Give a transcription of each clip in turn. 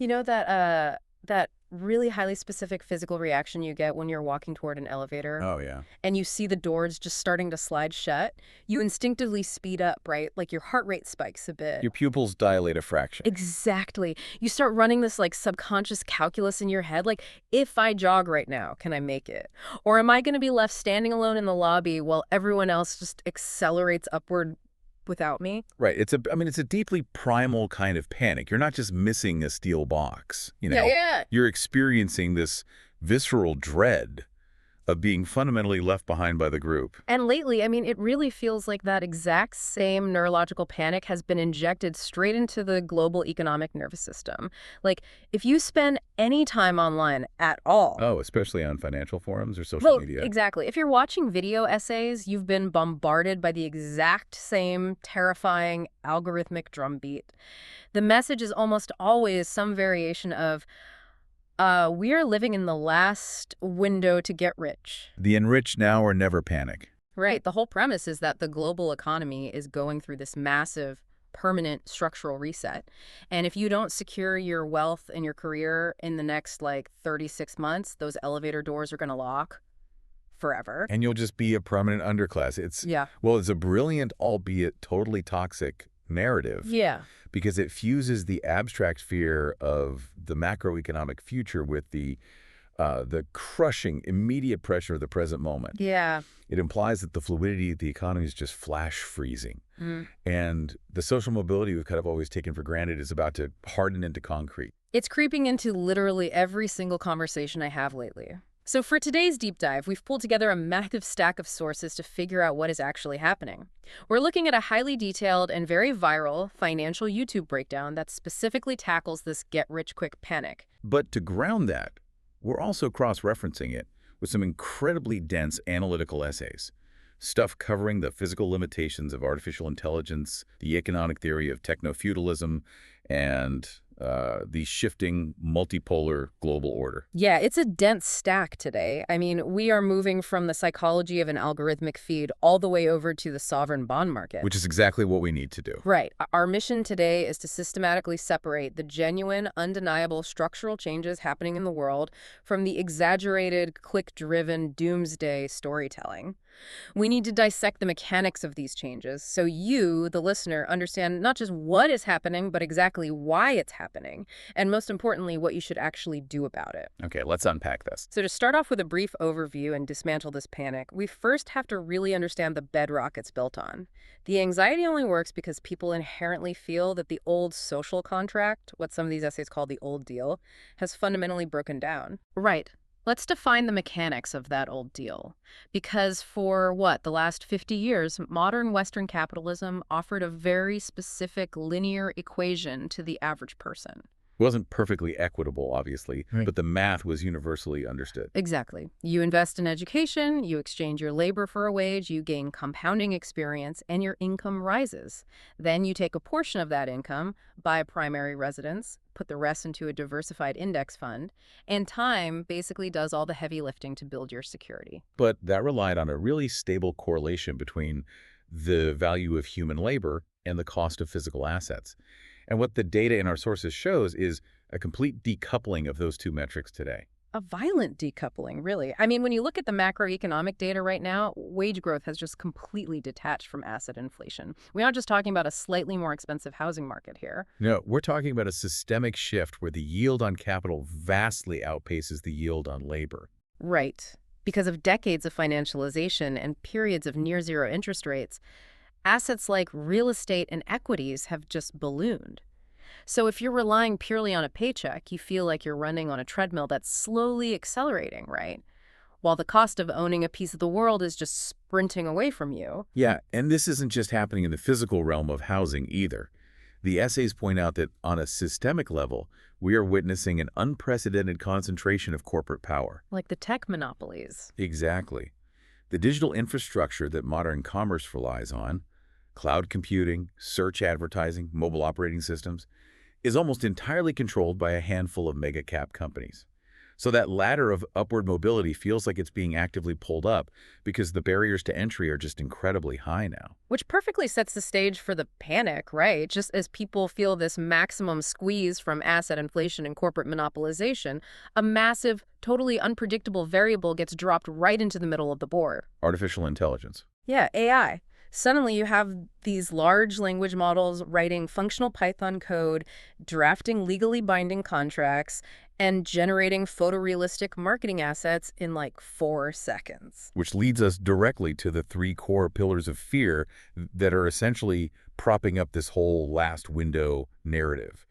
You know that really highly specific physical reaction you get when you're walking toward an elevator Oh, yeah. and you see the doors just starting to slide shut? You instinctively speed up, right? Like your heart rate spikes a bit. Your pupils dilate a fraction. Exactly. You start running this like subconscious calculus in your head, like, if I jog right now, can I make it? Or am I going to be left standing alone in the lobby while everyone else just accelerates upward without me? Right. I mean, it's a deeply primal kind of panic. You're not just missing a steel box, Yeah, yeah. You're experiencing this visceral dread of being fundamentally left behind by the group. And lately, I mean, it really feels like that exact same neurological panic has been injected straight into the global economic nervous system. Like, if you spend any time online at all, Oh, especially on financial forums or social well, media. exactly. If you're watching video essays, you've been bombarded by the exact same terrifying algorithmic drumbeat. The message is almost always some variation of, we are living in the last window to get rich. The enrich now or never panic. Right. The whole premise is that the global economy is going through this massive, permanent structural reset. And if you don't secure your wealth and your career in the next, like, 36 months, those elevator doors are going to lock forever. And you'll just be a permanent underclass. Yeah. Well, it's a brilliant, albeit totally toxic narrative. Yeah. Because it fuses the abstract fear of the macroeconomic future with the crushing, immediate pressure of the present moment. Yeah. It implies that the fluidity of the economy is just flash freezing. Mm. And the social mobility we've kind of always taken for granted is about to harden into concrete. It's creeping into literally every single conversation I have lately. So for today's deep dive, we've pulled together a massive stack of sources to figure out what is actually happening. We're looking at a highly detailed and very viral financial YouTube breakdown that specifically tackles this get-rich-quick panic. But to ground that, we're also cross-referencing it with some incredibly dense analytical essays. Stuff covering the physical limitations of artificial intelligence, the economic theory of technofeudalism, and the shifting multipolar global order. Yeah, it's a dense stack today. I mean, we are moving from the psychology of an algorithmic feed all the way over to the sovereign bond market. Which is exactly what we need to do. Right. Our mission today is to systematically separate the genuine, undeniable structural changes happening in the world from the exaggerated, click-driven doomsday storytelling. We need to dissect the mechanics of these changes so you, the listener, understand not just what is happening, but exactly why it's happening, and most importantly, what you should actually do about it. Okay, let's unpack this. So to start off with a brief overview and dismantle this panic, we first have to really understand the bedrock it's built on. The anxiety only works because people inherently feel that the old social contract, what some of these essays call the old deal, has fundamentally broken down. Right. Let's define the mechanics of that old deal. Because for, the last 50 years, modern Western capitalism offered a very specific linear equation to the average person. It wasn't perfectly equitable, obviously, Right. but the math was universally understood. Exactly. You invest in education, you exchange your labor for a wage, you gain compounding experience, and your income rises. Then you take a portion of that income, buy a primary residence, put the rest into a diversified index fund, and time basically does all the heavy lifting to build your security. But that relied on a really stable correlation between the value of human labor and the cost of physical assets. And what the data in our sources shows is a complete decoupling of those two metrics today. A violent decoupling, really. I mean, when you look at the macroeconomic data right now, wage growth has just completely detached from asset inflation. We're not just talking about a slightly more expensive housing market here. No, we're talking about a systemic shift where the yield on capital vastly outpaces the yield on labor. Right. Because of decades of financialization and periods of near-zero interest rates, assets like real estate and equities have just ballooned. So if you're relying purely on a paycheck, you feel like you're running on a treadmill that's slowly accelerating, right? While the cost of owning a piece of the world is just sprinting away from you. Yeah, and this isn't just happening in the physical realm of housing either. The essays point out that on a systemic level, we are witnessing an unprecedented concentration of corporate power. Like the tech monopolies. Exactly. The digital infrastructure that modern commerce relies on, cloud computing, search advertising, mobile operating systems, is almost entirely controlled by a handful of mega-cap companies. So that ladder of upward mobility feels like it's being actively pulled up because the barriers to entry are just incredibly high now. Which perfectly sets the stage for the panic, right? Just as people feel this maximum squeeze from asset inflation and corporate monopolization, a massive, totally unpredictable variable gets dropped right into the middle of the board. Artificial intelligence. Yeah, AI. Suddenly you have these large language models writing functional Python code, drafting legally binding contracts, and generating photorealistic marketing assets in like 4 seconds. Which leads us directly to the three core pillars of fear that are essentially propping up this whole last window narrative.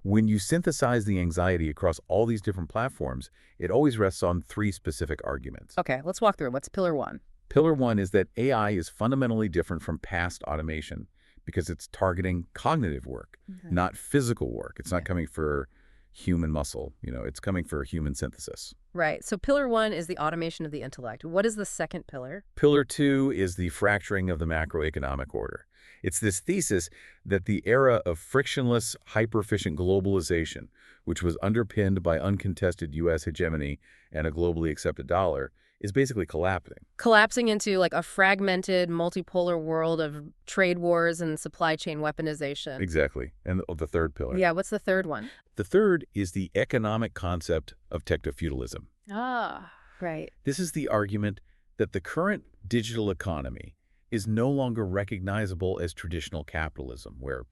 When you synthesize the anxiety across all these different platforms, it always rests on three specific arguments. Okay, let's walk through. What's pillar one? Pillar one is that AI is fundamentally different from past automation because it's targeting cognitive work, Okay. not physical work. It's not Yeah. coming for human muscle. It's coming for human synthesis. Right. So pillar one is the automation of the intellect. What is the second pillar? Pillar two is the fracturing of the macroeconomic order. It's this thesis that the era of frictionless, hyper-efficient globalization, which was underpinned by uncontested U.S. hegemony and a globally accepted dollar, is basically collapsing. Collapsing into like a fragmented, multipolar world of trade wars and supply chain weaponization. Exactly. And the third pillar. Yeah, what's the third one? The third is the economic concept of technofeudalism. Ah, right. This is the argument that the current digital economy is no longer recognizable as traditional capitalism, where,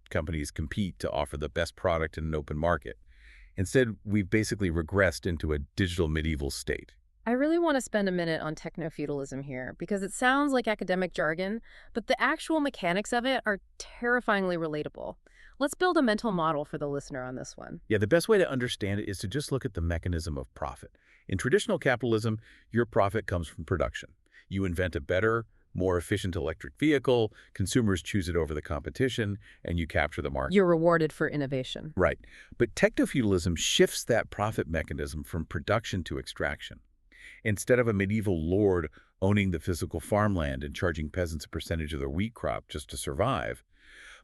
companies compete to offer the best product in an open market. Instead, we've basically regressed into a digital medieval state. I really want to spend a minute on technofeudalism here because it sounds like academic jargon, but the actual mechanics of it are terrifyingly relatable. Let's build a mental model for the listener on this one. Yeah, the best way to understand it is to just look at the mechanism of profit. In traditional capitalism, your profit comes from production. You invent a better, more efficient electric vehicle, consumers choose it over the competition, and you capture the market. You're rewarded for innovation. Right. But technofeudalism shifts that profit mechanism from production to extraction. Instead of a medieval lord owning the physical farmland and charging peasants a percentage of their wheat crop just to survive,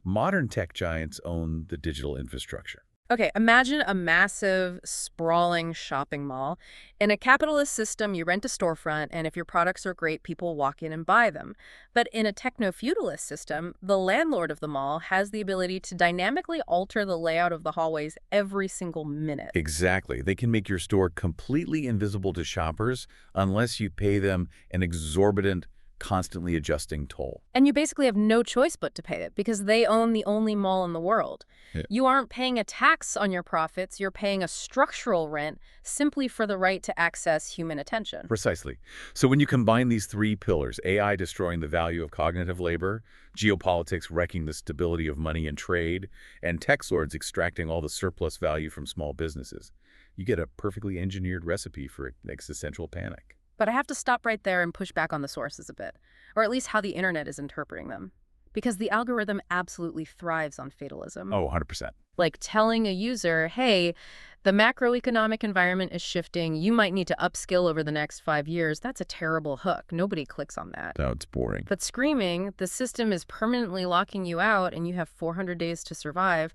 modern tech giants own the digital infrastructure. Okay, imagine a massive, sprawling shopping mall. In a capitalist system, you rent a storefront, and if your products are great, people walk in and buy them. But in a techno-feudalist system, the landlord of the mall has the ability to dynamically alter the layout of the hallways every single minute. Exactly. They can make your store completely invisible to shoppers unless you pay them an exorbitant, constantly adjusting toll. And you basically have no choice but to pay it because they own the only mall in the world. Yeah. You aren't paying a tax on your profits, you're paying a structural rent simply for the right to access human attention. Precisely. So when you combine these three pillars, AI destroying the value of cognitive labor, geopolitics wrecking the stability of money and trade, and tech lords extracting all the surplus value from small businesses, you get a perfectly engineered recipe for existential panic. But I have to stop right there and push back on the sources a bit, or at least how the internet is interpreting them. Because the algorithm absolutely thrives on fatalism. Oh, 100%. Like telling a user, hey, the macroeconomic environment is shifting, you might need to upskill over the next 5 years. That's a terrible hook. Nobody clicks on that. No, it's boring. But screaming, the system is permanently locking you out and you have 400 days to survive,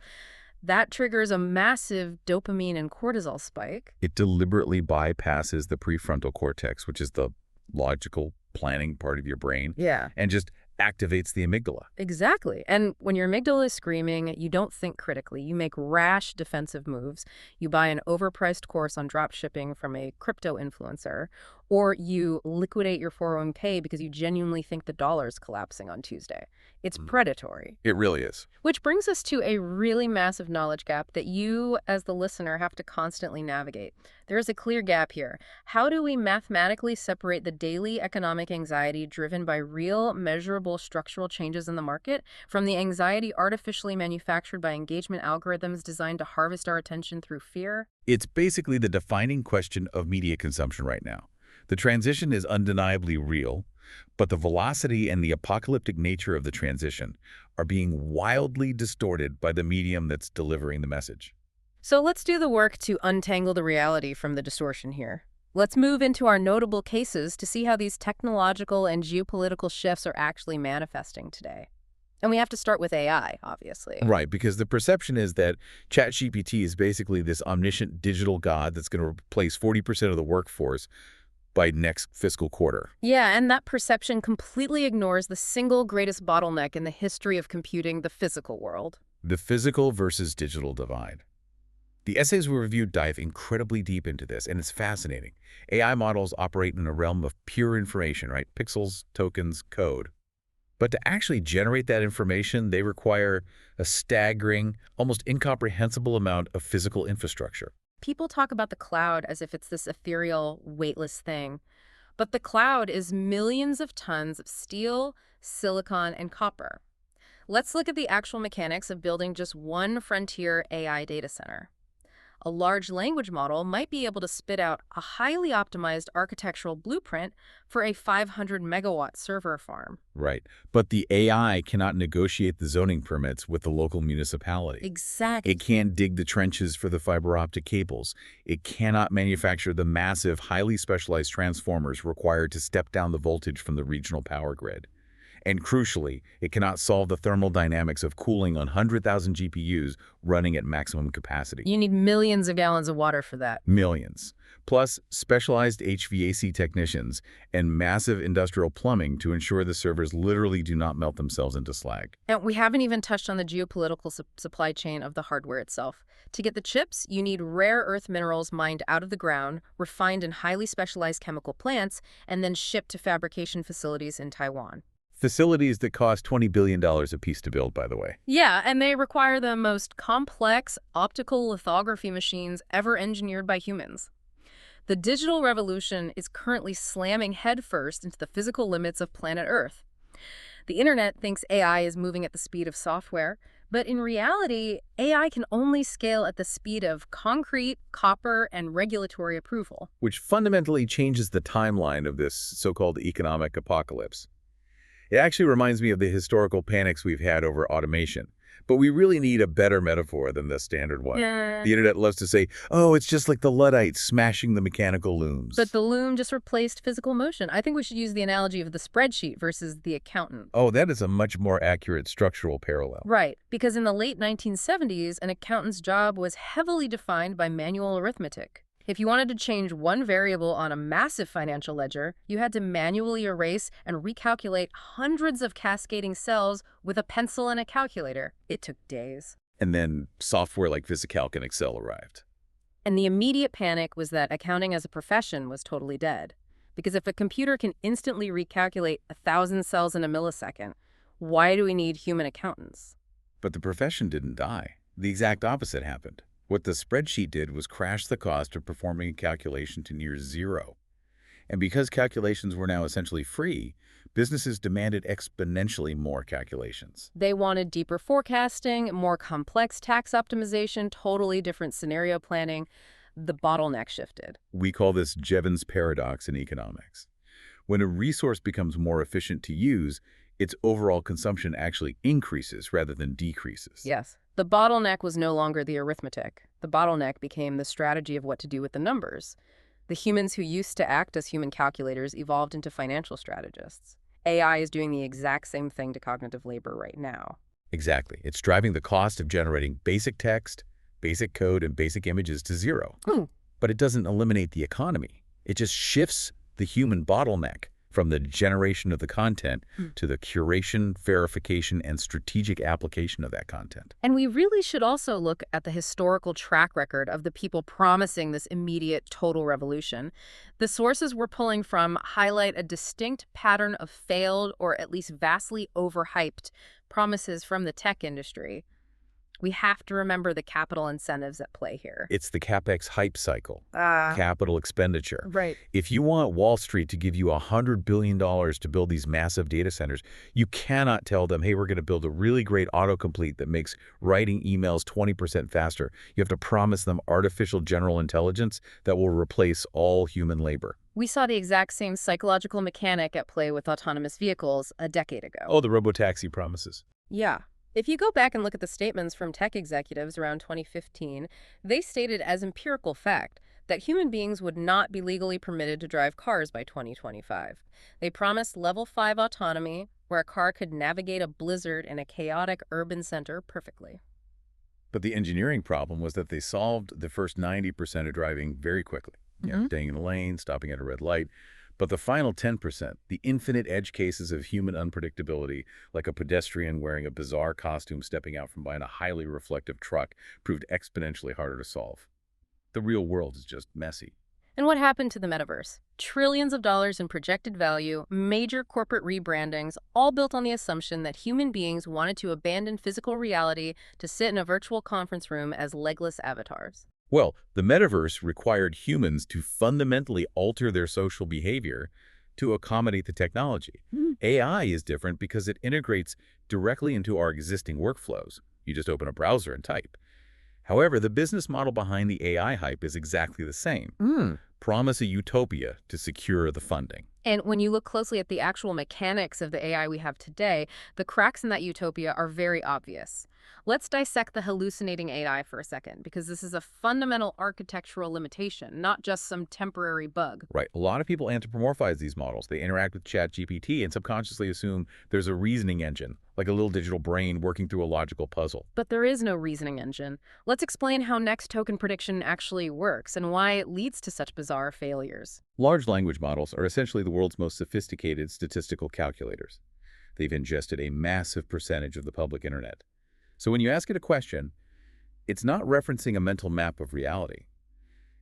that triggers a massive dopamine and cortisol spike. It deliberately bypasses the prefrontal cortex, which is the logical planning part of your brain, Yeah. and just activates the amygdala. Exactly. And when your amygdala is screaming, you don't think critically. You make rash defensive moves. You buy an overpriced course on drop shipping from a crypto influencer, or you liquidate your 401k because you genuinely think the dollar is collapsing on Tuesday. It's predatory. It really is. Which brings us to a really massive knowledge gap that you, as the listener, have to constantly navigate. There is a clear gap here. How do we mathematically separate the daily economic anxiety driven by real, measurable structural changes in the market from the anxiety artificially manufactured by engagement algorithms designed to harvest our attention through fear? It's basically the defining question of media consumption right now. The transition is undeniably real, but the velocity and the apocalyptic nature of the transition are being wildly distorted by the medium that's delivering the message. So let's do the work to untangle the reality from the distortion here. Let's move into our notable cases to see how these technological and geopolitical shifts are actually manifesting today. And we have to start with AI, obviously. Right, because the perception is that ChatGPT is basically this omniscient digital god that's going to replace 40% of the workforce by next fiscal quarter. Yeah, and that perception completely ignores the single greatest bottleneck in the history of computing, the physical world. The physical versus digital divide. The essays we reviewed dive incredibly deep into this, and it's fascinating. AI models operate in a realm of pure information, right? Pixels, tokens, code. But to actually generate that information, they require a staggering, almost incomprehensible amount of physical infrastructure. People talk about the cloud as if it's this ethereal, weightless thing. But the cloud is millions of tons of steel, silicon, and copper. Let's look at the actual mechanics of building just one frontier AI data center. A large language model might be able to spit out a highly optimized architectural blueprint for a 500 megawatt server farm. Right. But the AI cannot negotiate the zoning permits with the local municipality. Exactly. It can't dig the trenches for the fiber optic cables. It cannot manufacture the massive, highly specialized transformers required to step down the voltage from the regional power grid. And crucially, it cannot solve the thermal dynamics of cooling on 100,000 GPUs running at maximum capacity. You need millions of gallons of water for that. Millions. Plus specialized HVAC technicians and massive industrial plumbing to ensure the servers literally do not melt themselves into slag. And we haven't even touched on the geopolitical supply chain of the hardware itself. To get the chips, you need rare earth minerals mined out of the ground, refined in highly specialized chemical plants, and then shipped to fabrication facilities in Taiwan. Facilities that cost $20 billion a piece to build, by the way. Yeah, and they require the most complex optical lithography machines ever engineered by humans. The digital revolution is currently slamming headfirst into the physical limits of planet Earth. The internet thinks AI is moving at the speed of software, but in reality, AI can only scale at the speed of concrete, copper, and regulatory approval. Which fundamentally changes the timeline of this so-called economic apocalypse. It actually reminds me of the historical panics we've had over automation. But we really need a better metaphor than the standard one. Yeah. The internet loves to say, oh, it's just like the Luddites smashing the mechanical looms. But the loom just replaced physical motion. I think we should use the analogy of the spreadsheet versus the accountant. Oh, that is a much more accurate structural parallel. Right, because in the late 1970s, an accountant's job was heavily defined by manual arithmetic. If you wanted to change one variable on a massive financial ledger, you had to manually erase and recalculate hundreds of cascading cells with a pencil and a calculator. It took days. And then software like VisiCalc and Excel arrived. And the immediate panic was that accounting as a profession was totally dead. Because if a computer can instantly recalculate 1,000 cells in a millisecond, why do we need human accountants? But the profession didn't die. The exact opposite happened. What the spreadsheet did was crash the cost of performing a calculation to near zero. And because calculations were now essentially free, businesses demanded exponentially more calculations. They wanted deeper forecasting, more complex tax optimization, totally different scenario planning. The bottleneck shifted. We call this Jevons paradox in economics. When a resource becomes more efficient to use, its overall consumption actually increases rather than decreases. Yes. The bottleneck was no longer the arithmetic. The bottleneck became the strategy of what to do with the numbers. The humans who used to act as human calculators evolved into financial strategists. AI is doing the exact same thing to cognitive labor right now. Exactly. It's driving the cost of generating basic text, basic code, and basic images to zero. But it doesn't eliminate the economy. It just shifts the human bottleneck from the generation of the content to the curation, verification, and strategic application of that content. And we really should also look at the historical track record of the people promising this immediate total revolution. The sources we're pulling from highlight a distinct pattern of failed or at least vastly overhyped promises from the tech industry. We have to remember the capital incentives at play here. It's the CapEx hype cycle, capital expenditure. Right. If you want Wall Street to give you $100 billion to build these massive data centers, you cannot tell them, hey, we're going to build a really great autocomplete that makes writing emails 20% faster. You have to promise them artificial general intelligence that will replace all human labor. We saw the exact same psychological mechanic at play with autonomous vehicles a decade ago. Oh, the robotaxi promises. Yeah. If you go back and look at the statements from tech executives around 2015, they stated as empirical fact that human beings would not be legally permitted to drive cars by 2025. They promised level 5 autonomy, where a car could navigate a blizzard in a chaotic urban center perfectly. But the engineering problem was that they solved the first 90% of driving very quickly. Staying in the lane, stopping at a red light. But the final 10%, the infinite edge cases of human unpredictability, like a pedestrian wearing a bizarre costume stepping out from behind a highly reflective truck, proved exponentially harder to solve. The real world is just messy. And what happened to the metaverse? Trillions of dollars in projected value, major corporate rebrandings, all built on the assumption that human beings wanted to abandon physical reality to sit in a virtual conference room as legless avatars. Well, the metaverse required humans to fundamentally alter their social behavior to accommodate the technology. AI is different because it integrates directly into our existing workflows. You just open a browser and type. However, the business model behind the AI hype is exactly the same. Promise a utopia to secure the funding. And when you look closely at the actual mechanics of the AI we have today, the cracks in that utopia are very obvious. Let's dissect the hallucinating AI for a second, because this is a fundamental architectural limitation, not just some temporary bug. Right. A lot of people anthropomorphize these models. They interact with ChatGPT and subconsciously assume there's a reasoning engine, like a little digital brain working through a logical puzzle. But there is no reasoning engine. Let's explain how next token prediction actually works and why it leads to such bizarre failures. Large language models are essentially the world's most sophisticated statistical calculators. They've ingested a massive percentage of the public internet. So when you ask it a question, it's not referencing a mental map of reality.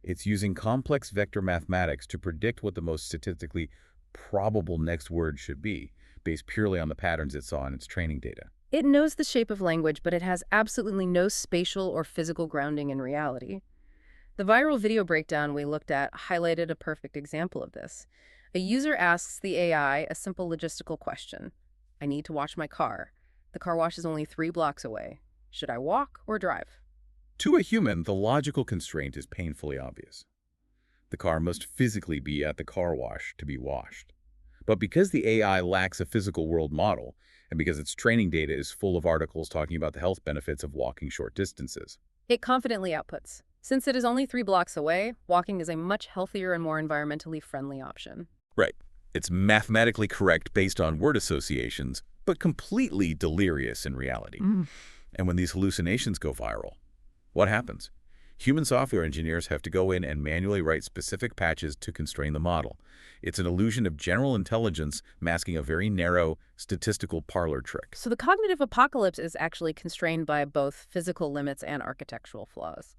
It's using complex vector mathematics to predict what the most statistically probable next word should be, based purely on the patterns it saw in its training data. It knows the shape of language, but it has absolutely no spatial or physical grounding in reality. The viral video breakdown we looked at highlighted a perfect example of this. A user asks the AI a simple logistical question. I need to wash my car. The car wash is only 3 blocks away. Should I walk or drive? To a human, the logical constraint is painfully obvious. The car must physically be at the car wash to be washed. But because the AI lacks a physical world model, and because its training data is full of articles talking about the health benefits of walking short distances, It confidently outputs. Since it is only 3 blocks away, walking is a much healthier and more environmentally friendly option. right, it's mathematically correct based on word associations, but completely delirious in reality. And when these hallucinations go viral, what happens? Human software engineers have to go in and manually write specific patches to constrain the model. It's an illusion of general intelligence masking a very narrow statistical parlor trick. So the cognitive apocalypse is actually constrained by both physical limits and architectural flaws.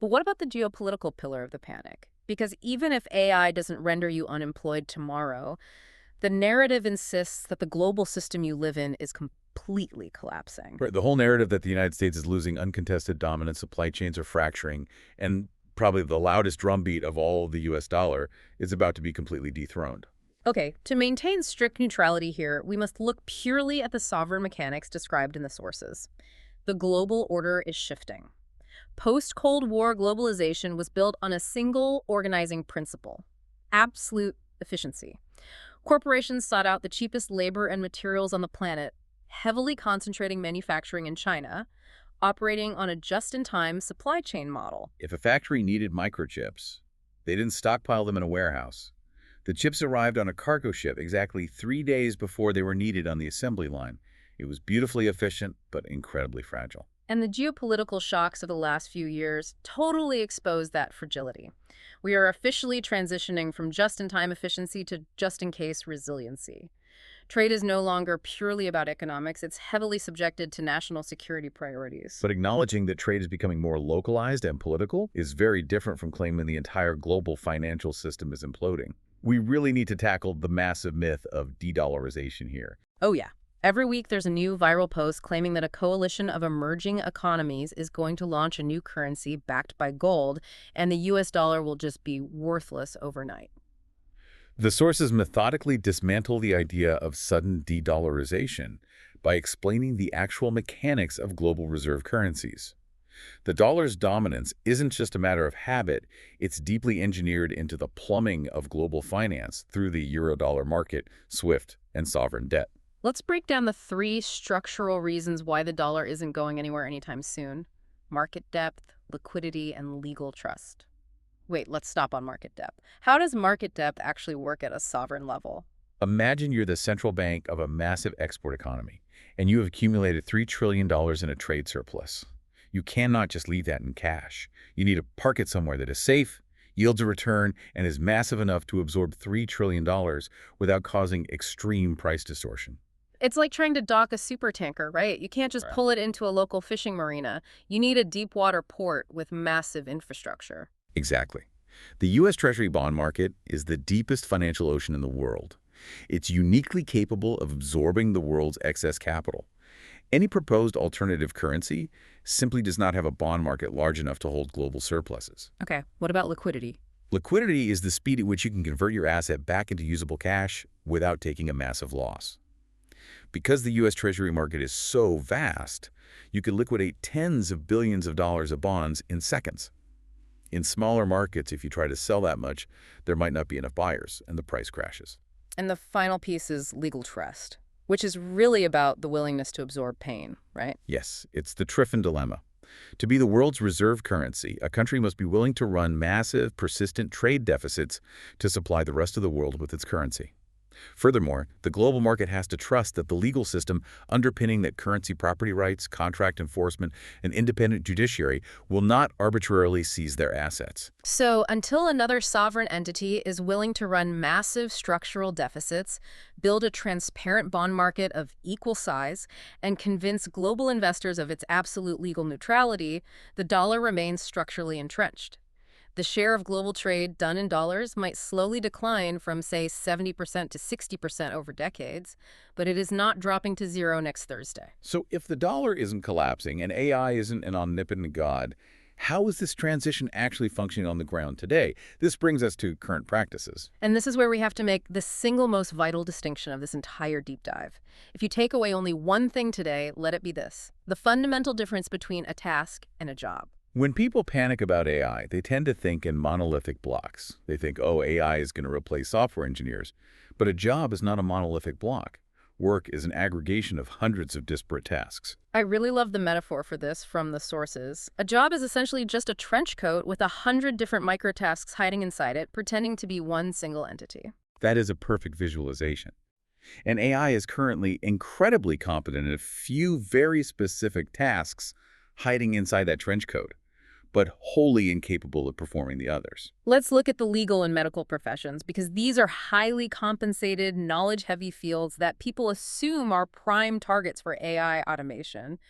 But what about the geopolitical pillar of the panic? Because even if AI doesn't render you unemployed tomorrow, the narrative insists that the global system you live in is completely collapsing. Right, the whole narrative that the United States is losing uncontested dominance, supply chains are fracturing, and probably the loudest drumbeat of all the U.S. dollar is about to be completely dethroned. Okay, to maintain strict neutrality here, we must look purely at the sovereign mechanics described in the sources. The global order is shifting. Post-Cold War globalization was built on a single organizing principle: absolute efficiency. Corporations sought out the cheapest labor and materials on the planet, heavily concentrating manufacturing in China, operating on a just-in-time supply chain model. If a factory needed microchips, they didn't stockpile them in a warehouse. The chips arrived on a cargo ship exactly 3 days before they were needed on the assembly line. It was beautifully efficient, but incredibly fragile. And the geopolitical shocks of the last few years totally exposed that fragility. We are officially transitioning from just-in-time efficiency to just-in-case resiliency. Trade is no longer purely about economics. It's heavily subjected to national security priorities. But acknowledging that trade is becoming more localized and political is very different from claiming the entire global financial system is imploding. We really need to tackle the massive myth of de-dollarization here. Oh yeah. Every week there's a new viral post claiming that a coalition of emerging economies is going to launch a new currency backed by gold, and the U.S. dollar will just be worthless overnight. The sources methodically dismantle the idea of sudden de-dollarization by explaining the actual mechanics of global reserve currencies. The dollar's dominance isn't just a matter of habit, it's deeply engineered into the plumbing of global finance through the euro-dollar market, SWIFT, and sovereign debt. Let's break down the 3 structural reasons why the dollar isn't going anywhere anytime soon: market depth, liquidity, and legal trust. Wait, let's stop on market depth. How does market depth actually work at a sovereign level? Imagine you're the central bank of a massive export economy, and you have accumulated $3 trillion in a trade surplus. You cannot just leave that in cash. You need to park it somewhere that is safe, yields a return, and is massive enough to absorb $3 trillion without causing extreme price distortion. It's like trying to dock a supertanker, right? You can't just Right. pull it into a local fishing marina. You need a deep water port with massive infrastructure. Exactly. The U.S. Treasury bond market is the deepest financial ocean in the world. It's uniquely capable of absorbing the world's excess capital. Any proposed alternative currency simply does not have a bond market large enough to hold global surpluses. Okay, what about liquidity? Liquidity is the speed at which you can convert your asset back into usable cash without taking a massive loss. Because the U.S. Treasury market is so vast, you could liquidate tens of billions of dollars of bonds in seconds. In smaller markets, if you try to sell that much, there might not be enough buyers, and the price crashes. And the final piece is legal trust, which is really about the willingness to absorb pain, right? Yes, it's the Triffin dilemma. To be the world's reserve currency, a country must be willing to run massive, persistent trade deficits to supply the rest of the world with its currency. Furthermore, the global market has to trust that the legal system underpinning that currency property rights, contract enforcement, and independent judiciary will not arbitrarily seize their assets. So until another sovereign entity is willing to run massive structural deficits, build a transparent bond market of equal size, and convince global investors of its absolute legal neutrality, the dollar remains structurally entrenched. The share of global trade done in dollars might slowly decline from, say, 70% to 60% over decades, but it is not dropping to zero next Thursday. So if the dollar isn't collapsing and AI isn't an omnipotent god, how is this transition actually functioning on the ground today? This brings us to current practices. And this is where we have to make the single most vital distinction of this entire deep dive. If you take away only one thing today, let it be this: the fundamental difference between a task and a job. When people panic about AI, they tend to think in monolithic blocks. They think, oh, AI is going to replace software engineers. But a job is not a monolithic block. Work is an aggregation of hundreds of disparate tasks. I really love the metaphor for this from the sources. A job is essentially just a trench coat with 100 different microtasks hiding inside it, pretending to be one single entity. That is a perfect visualization. And AI is currently incredibly competent at a few very specific tasks hiding inside that trench coat, but wholly incapable of performing the others. Let's look at the legal and medical professions, because these are highly compensated, knowledge-heavy fields that people assume are prime targets for AI automation.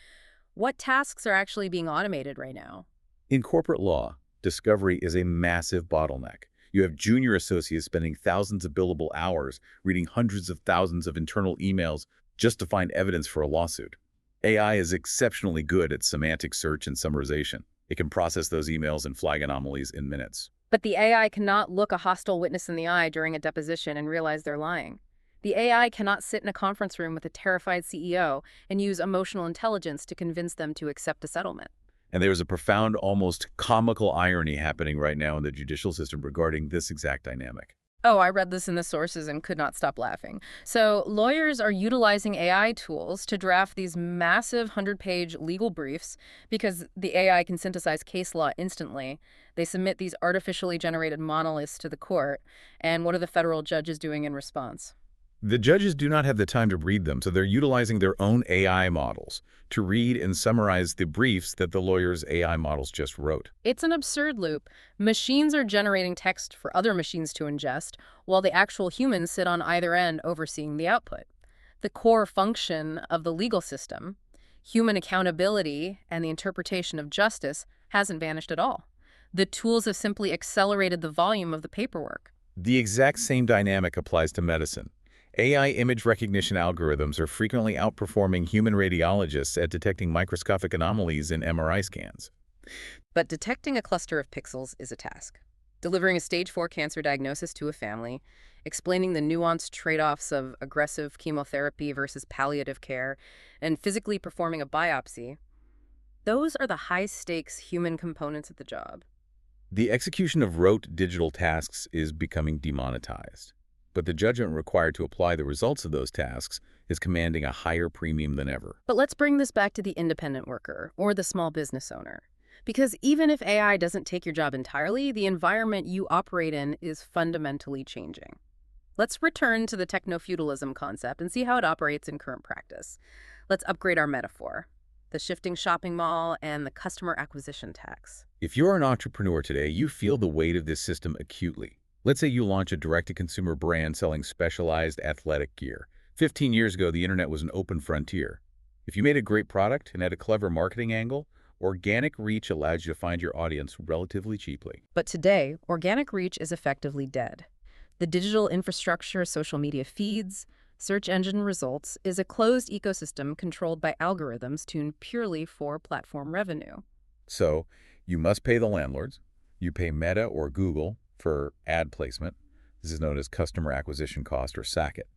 What tasks are actually being automated right now? In corporate law, discovery is a massive bottleneck. You have junior associates spending thousands of billable hours reading hundreds of thousands of internal emails just to find evidence for a lawsuit. AI is exceptionally good at semantic search and summarization. It can process those emails and flag anomalies in minutes. But the AI cannot look a hostile witness in the eye during a deposition and realize they're lying. The AI cannot sit in a conference room with a terrified CEO and use emotional intelligence to convince them to accept a settlement. And there's a profound, almost comical irony happening right now in the judicial system regarding this exact dynamic. Oh, I read this in the sources and could not stop laughing. So lawyers are utilizing AI tools to draft these massive 100-page legal briefs because the AI can synthesize case law instantly. They submit these artificially generated monoliths to the court. And what are the federal judges doing in response? The judges do not have the time to read them, so they're utilizing their own AI models to read and summarize the briefs that the lawyers' AI models just wrote. It's an absurd loop. Machines are generating text for other machines to ingest, while the actual humans sit on either end overseeing the output. The core function of the legal system, human accountability and the interpretation of justice, hasn't vanished at all. The tools have simply accelerated the volume of the paperwork. The exact same dynamic applies to medicine. AI image recognition algorithms are frequently outperforming human radiologists at detecting microscopic anomalies in MRI scans. But detecting a cluster of pixels is a task. Delivering a stage 4 cancer diagnosis to a family, explaining the nuanced trade-offs of aggressive chemotherapy versus palliative care, and physically performing a biopsy, those are the high-stakes human components of the job. The execution of rote digital tasks is becoming demonetized, but the judgment required to apply the results of those tasks is commanding a higher premium than ever. But let's bring this back to the independent worker or the small business owner. Because even if AI doesn't take your job entirely, the environment you operate in is fundamentally changing. Let's return to the technofeudalism concept and see how it operates in current practice. Let's upgrade our metaphor: the shifting shopping mall and the customer acquisition tax. If you're an entrepreneur today, you feel the weight of this system acutely. Let's say you launch a direct-to-consumer brand selling specialized athletic gear. 15 years ago, the internet was an open frontier. If you made a great product and had a clever marketing angle, organic reach allows you to find your audience relatively cheaply. But today, organic reach is effectively dead. The digital infrastructure, social media feeds, search engine results is a closed ecosystem controlled by algorithms tuned purely for platform revenue. So you must pay the landlords. You pay Meta or Google for ad placement. This is known as customer acquisition cost, or SACit.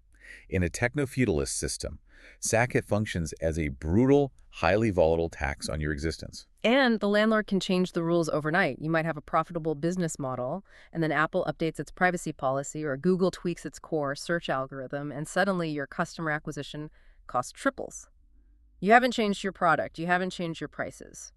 In a techno-feudalist system, SACit functions as a brutal, highly volatile tax on your existence. And the landlord can change the rules overnight. You might have a profitable business model, and then Apple updates its privacy policy, or Google tweaks its core search algorithm, and suddenly your customer acquisition cost triples. You haven't changed your product, you haven't changed your prices,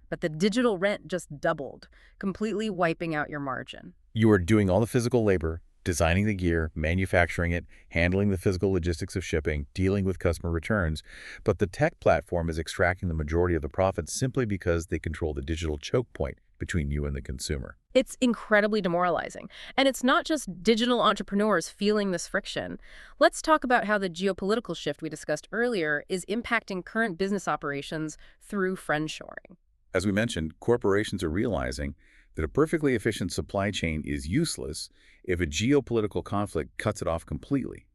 but the digital rent just doubled, completely wiping out your margin. You are doing all the physical labor, designing the gear, manufacturing it, handling the physical logistics of shipping, dealing with customer returns, but the tech platform is extracting the majority of the profits simply because they control the digital choke point between you and the consumer. It's incredibly demoralizing. And it's not just digital entrepreneurs feeling this friction. Let's talk about how the geopolitical shift we discussed earlier is impacting current business operations through friendshoring. As we mentioned, corporations are realizing that a perfectly efficient supply chain is useless if a geopolitical conflict cuts it off completely.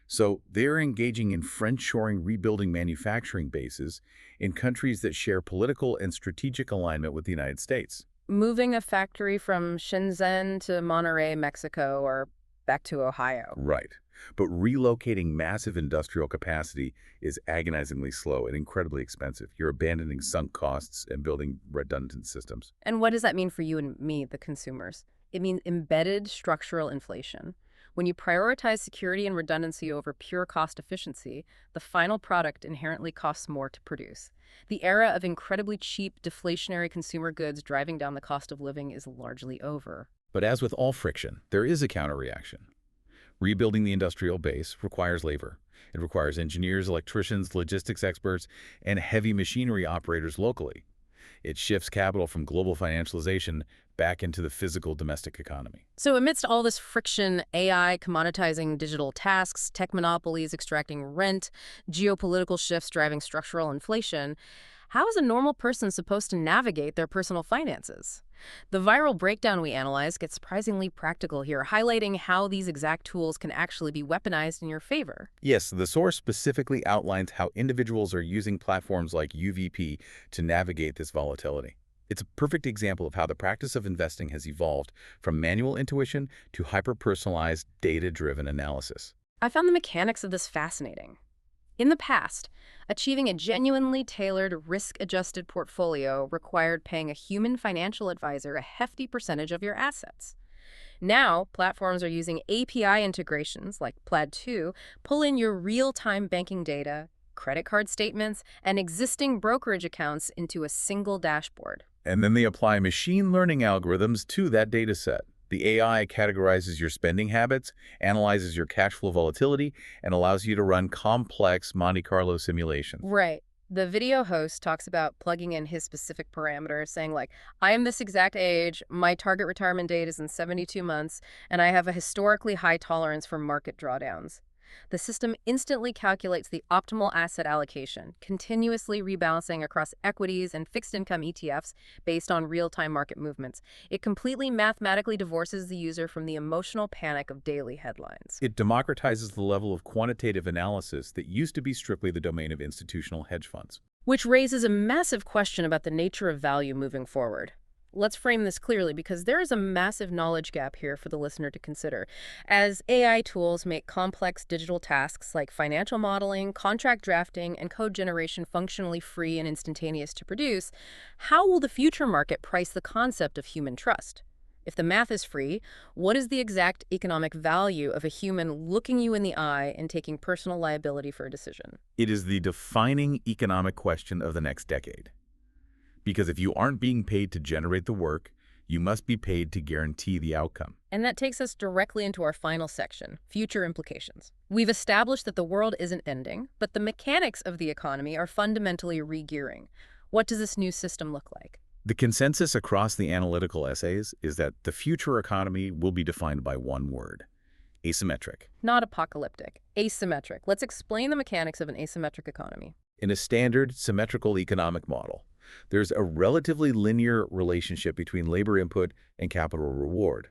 So they're engaging in friendshoring, rebuilding manufacturing bases in countries that share political and strategic alignment with the United States. Moving a factory from Shenzhen to Monterrey, Mexico, or back to Ohio. Right. But relocating massive industrial capacity is agonizingly slow and incredibly expensive. You're abandoning sunk costs and building redundant systems. And what does that mean for you and me, the consumers? It means embedded structural inflation. When you prioritize security and redundancy over pure cost efficiency, the final product inherently costs more to produce. The era of incredibly cheap, deflationary consumer goods driving down the cost of living is largely over. But as with all friction, there is a counterreaction. Rebuilding the industrial base requires labor. It requires engineers, electricians, logistics experts, and heavy machinery operators locally. It shifts capital from global financialization back into the physical domestic economy. So amidst all this friction, AI commoditizing digital tasks, tech monopolies extracting rent, geopolitical shifts driving structural inflation, how is a normal person supposed to navigate their personal finances? The viral breakdown we analyzed gets surprisingly practical here, highlighting how these exact tools can actually be weaponized in your favor. Yes, the source specifically outlines how individuals are using platforms like UVP to navigate this volatility. It's a perfect example of how the practice of investing has evolved from manual intuition to hyper-personalized, data-driven analysis. I found the mechanics of this fascinating. In the past, achieving a genuinely tailored, risk-adjusted portfolio required paying a human financial advisor a hefty percentage of your assets. Now, platforms are using API integrations like Plaid2, pull in your real-time banking data, credit card statements, and existing brokerage accounts into a single dashboard. And then they apply machine learning algorithms to that data set. The AI categorizes your spending habits, analyzes your cash flow volatility, and allows you to run complex Monte Carlo simulations. Right. The video host talks about plugging in his specific parameters, saying like, I am this exact age, my target retirement date is in 72 months, and I have a historically high tolerance for market drawdowns. The system instantly calculates the optimal asset allocation, continuously rebalancing across equities and fixed income ETFs based on real-time market movements. It completely mathematically divorces the user from the emotional panic of daily headlines. It democratizes the level of quantitative analysis that used to be strictly the domain of institutional hedge funds. Which raises a massive question about the nature of value moving forward. Let's frame this clearly, because there is a massive knowledge gap here for the listener to consider. As AI tools make complex digital tasks like financial modeling, contract drafting, and code generation functionally free and instantaneous to produce, how will the future market price the concept of human trust? If the math is free, what is the exact economic value of a human looking you in the eye and taking personal liability for a decision? It is the defining economic question of the next decade. Because if you aren't being paid to generate the work, You must be paid to guarantee the outcome. And that takes us directly into our final section, future implications. We've established that the world isn't ending, but the mechanics of the economy are fundamentally re-gearing. What does this new system look like? The consensus across the analytical essays is that the future economy will be defined by one word: asymmetric. Not apocalyptic, asymmetric. Let's explain the mechanics of an asymmetric economy. In a standard symmetrical economic model, there's a relatively linear relationship between labor input and capital reward.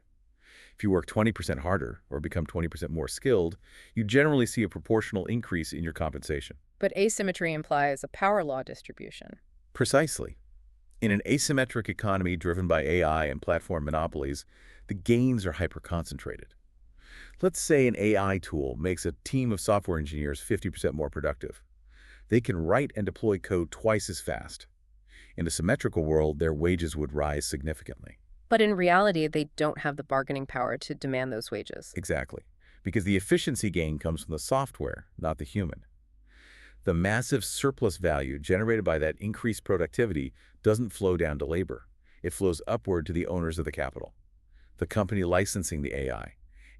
If you work 20% harder or become 20% more skilled, you generally see a proportional increase in your compensation. But asymmetry implies a power law distribution. Precisely. In an asymmetric economy driven by AI and platform monopolies, the gains are hyper-concentrated. Let's say an AI tool makes a team of software engineers 50% more productive. They can write and deploy code twice as fast. In a symmetrical world, their wages would rise significantly. But in reality, they don't have the bargaining power to demand those wages. Exactly. Because the efficiency gain comes from the software, not the human. The massive surplus value generated by that increased productivity doesn't flow down to labor. It flows upward to the owners of the capital, the company licensing the AI,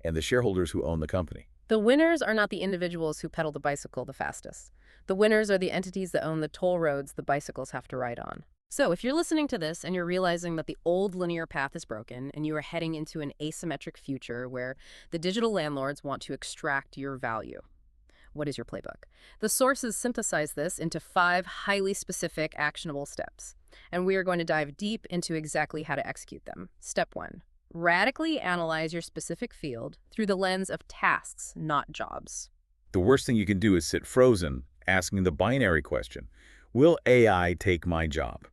and the shareholders who own the company. The winners are not the individuals who pedal the bicycle the fastest. The winners are the entities that own the toll roads the bicycles have to ride on. So if you're listening to this and you're realizing that the old linear path is broken and you are heading into an asymmetric future where the digital landlords want to extract your value, what is your playbook? The sources synthesize this into 5 highly specific, actionable steps, and we are going to dive deep into exactly how to execute them. Step 1. Radically analyze your specific field through the lens of tasks, not jobs. The worst thing you can do is sit frozen, asking the binary question: will AI take my job?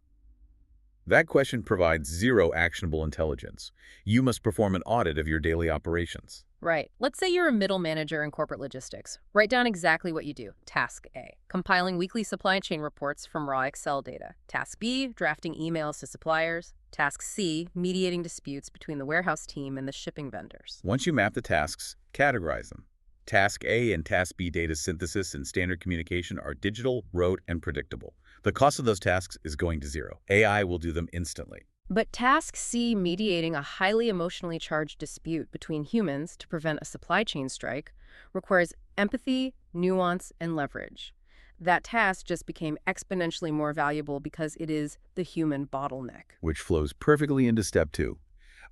That question provides zero actionable intelligence. You must perform an audit of your daily operations. Right. Let's say you're a middle manager in corporate logistics. Write down exactly what you do. Task A, compiling weekly supply chain reports from raw Excel data. Task B, drafting emails to suppliers. Task C, mediating disputes between the warehouse team and the shipping vendors. Once you map the tasks, categorize them. Task A and Task B data synthesis and standard communication are digital, rote, and predictable. The cost of those tasks is going to zero. AI will do them instantly. But Task C, mediating a highly emotionally charged dispute between humans to prevent a supply chain strike, requires empathy, nuance, and leverage. That task just became exponentially more valuable because it is the human bottleneck. Which flows perfectly into step 2.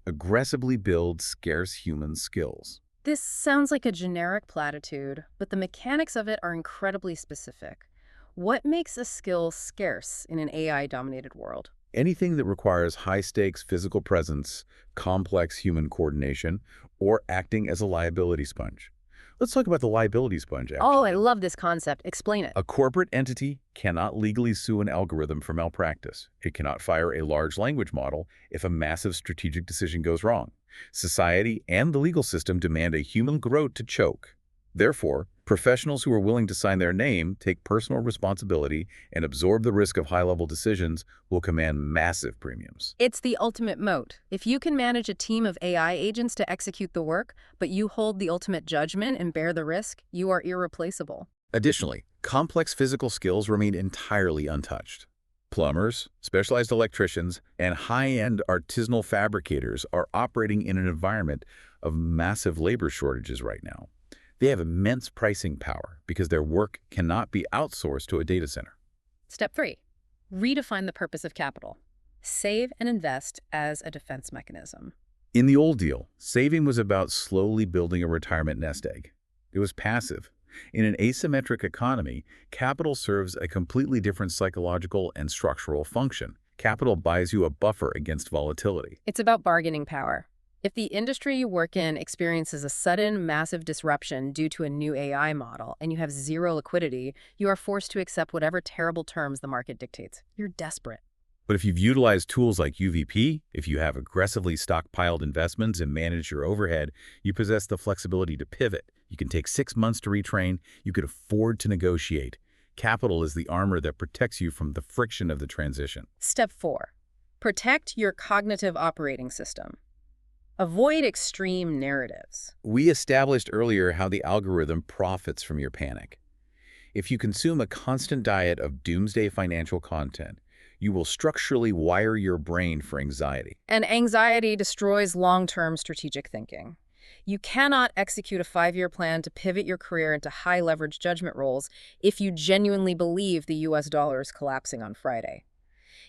Aggressively build scarce human skills. This sounds like a generic platitude, but the mechanics of it are incredibly specific. What makes a skill scarce in an AI-dominated world? Anything that requires high-stakes physical presence, complex human coordination, or acting as a liability sponge. Let's talk about the liability sponge, actually. Oh, I love this concept. Explain it. A corporate entity cannot legally sue an algorithm for malpractice. It cannot fire a large language model if a massive strategic decision goes wrong. Society and the legal system demand a human throat to choke. Therefore, professionals who are willing to sign their name, take personal responsibility, and absorb the risk of high-level decisions will command massive premiums. It's the ultimate moat. If you can manage a team of AI agents to execute the work, but you hold the ultimate judgment and bear the risk, you are irreplaceable. Additionally, complex physical skills remain entirely untouched. Plumbers, specialized electricians, and high-end artisanal fabricators are operating in an environment of massive labor shortages right now. They have immense pricing power because their work cannot be outsourced to a data center. Step 3. Redefine the purpose of capital. Save and invest as a defense mechanism. In the old deal, saving was about slowly building a retirement nest egg. It was passive. In an asymmetric economy, capital serves a completely different psychological and structural function. Capital buys you a buffer against volatility. It's about bargaining power. If the industry you work in experiences a sudden, massive disruption due to a new AI model and you have zero liquidity, you are forced to accept whatever terrible terms the market dictates. You're desperate. But if you've utilized tools like UVP, if you have aggressively stockpiled investments and manage your overhead, you possess the flexibility to pivot. You can take 6 months to retrain. You could afford to negotiate. Capital is the armor that protects you from the friction of the transition. Step 4. Protect your cognitive operating system. Avoid extreme narratives. We established earlier how the algorithm profits from your panic. If you consume a constant diet of doomsday financial content, You will structurally wire your brain for anxiety. And anxiety destroys long-term strategic thinking. You cannot execute a 5-year plan to pivot your career into high-leverage judgment roles if you genuinely believe the U.S. dollar is collapsing on Friday.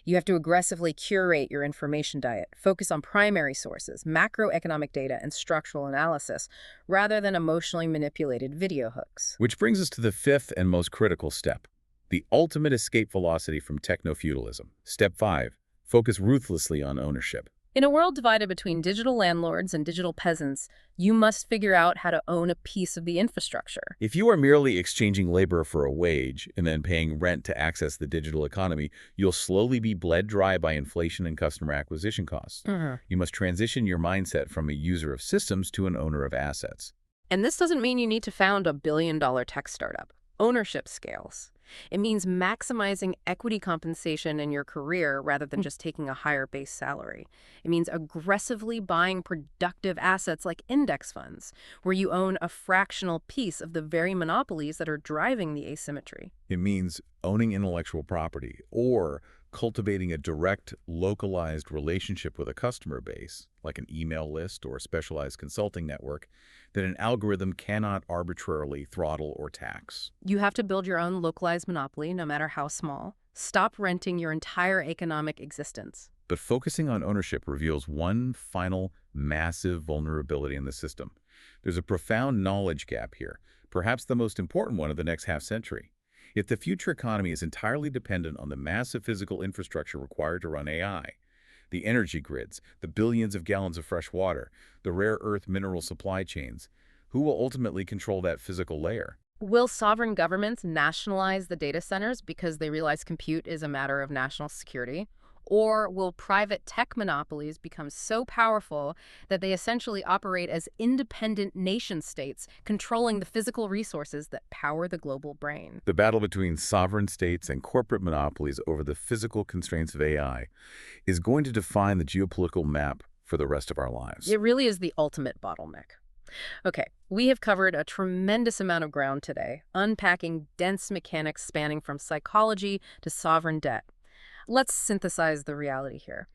You have to aggressively curate your information diet, focus on primary sources, macroeconomic data, and structural analysis, rather than emotionally manipulated video hooks. Which brings us to the fifth and most critical step, the ultimate escape velocity from technofeudalism. Step 5. Focus ruthlessly on ownership. In a world divided between digital landlords and digital peasants, you must figure out how to own a piece of the infrastructure. If you are merely exchanging labor for a wage and then paying rent to access the digital economy, you'll slowly be bled dry by inflation and customer acquisition costs. You must transition your mindset from a user of systems to an owner of assets. And this doesn't mean you need to found a billion-dollar tech startup. Ownership scales. It means maximizing equity compensation in your career rather than just taking a higher base salary. It means aggressively buying productive assets like index funds, where you own a fractional piece of the very monopolies that are driving the asymmetry. It means owning intellectual property or cultivating a direct, localized relationship with a customer base, like an email list or a specialized consulting network, that an algorithm cannot arbitrarily throttle or tax. You have to build your own localized monopoly, no matter how small. Stop renting your entire economic existence. But focusing on ownership reveals one final, massive vulnerability in the system. There's a profound knowledge gap here, perhaps the most important one of the next half-century. If the future economy is entirely dependent on the massive physical infrastructure required to run AI, the energy grids, the billions of gallons of fresh water, the rare earth mineral supply chains, who will ultimately control that physical layer? Will sovereign governments nationalize the data centers because they realize compute is a matter of national security? Or will private tech monopolies become so powerful that they essentially operate as independent nation-states, controlling the physical resources that power the global brain? The battle between sovereign states and corporate monopolies over the physical constraints of AI is going to define the geopolitical map for the rest of our lives. It really is the ultimate bottleneck. Okay, we have covered a tremendous amount of ground today, unpacking dense mechanics spanning from psychology to sovereign debt. Let's synthesize the reality here.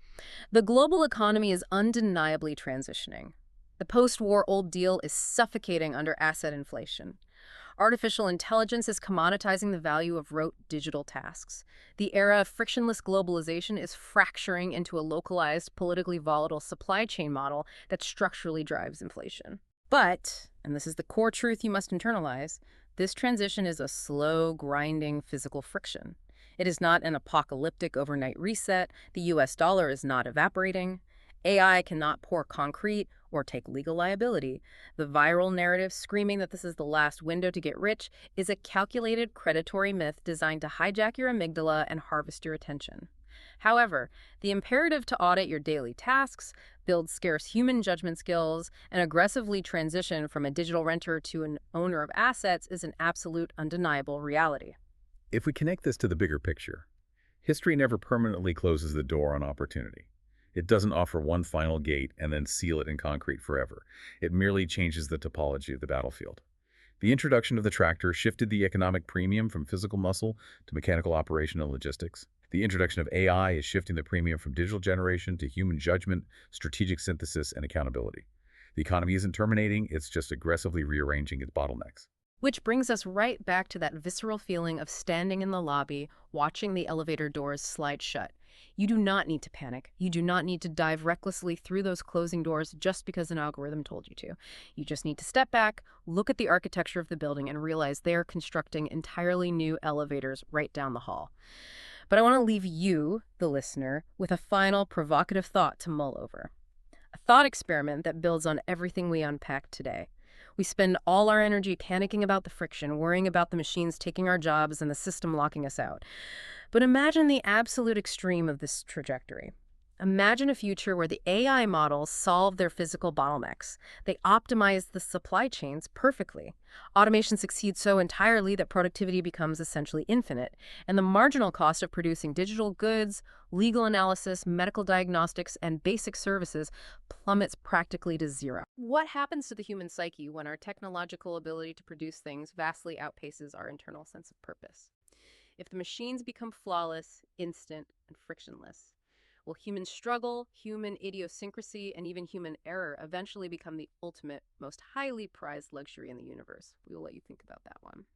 The global economy is undeniably transitioning. The post-war old deal is suffocating under asset inflation. Artificial intelligence is commoditizing the value of rote digital tasks. The era of frictionless globalization is fracturing into a localized, politically volatile supply chain model that structurally drives inflation. But, and this is the core truth you must internalize, this transition is a slow, grinding physical friction. It is not an apocalyptic overnight reset. The U.S. dollar is not evaporating. AI cannot pour concrete or take legal liability. The viral narrative screaming that this is the last window to get rich is a calculated predatory myth designed to hijack your amygdala and harvest your attention. However, the imperative to audit your daily tasks, build scarce human judgment skills, and aggressively transition from a digital renter to an owner of assets is an absolute, undeniable reality. If we connect this to the bigger picture, history never permanently closes the door on opportunity. It doesn't offer one final gate and then seal it in concrete forever. It merely changes the topology of the battlefield. The introduction of the tractor shifted the economic premium from physical muscle to mechanical operation and logistics. The introduction of AI is shifting the premium from digital generation to human judgment, strategic synthesis, and accountability. The economy isn't terminating, it's just aggressively rearranging its bottlenecks. Which brings us right back to that visceral feeling of standing in the lobby, watching the elevator doors slide shut. You do not need to panic. You do not need to dive recklessly through those closing doors just because an algorithm told you to. You just need to step back, look at the architecture of the building, and realize they are constructing entirely new elevators right down the hall. But I want to leave you, the listener, with a final provocative thought to mull over. A thought experiment that builds on everything we unpacked today. We spend all our energy panicking about the friction, worrying about the machines taking our jobs and the system locking us out. But imagine the absolute extreme of this trajectory. Imagine a future where the AI models solve their physical bottlenecks. They optimize the supply chains perfectly. Automation succeeds so entirely that productivity becomes essentially infinite, and the marginal cost of producing digital goods, legal analysis, medical diagnostics, and basic services plummets practically to zero. What happens to the human psyche when our technological ability to produce things vastly outpaces our internal sense of purpose? If the machines become flawless, instant, and frictionless, will human struggle, human idiosyncrasy, and even human error eventually become the ultimate, most highly prized luxury in the universe? We will let you think about that one.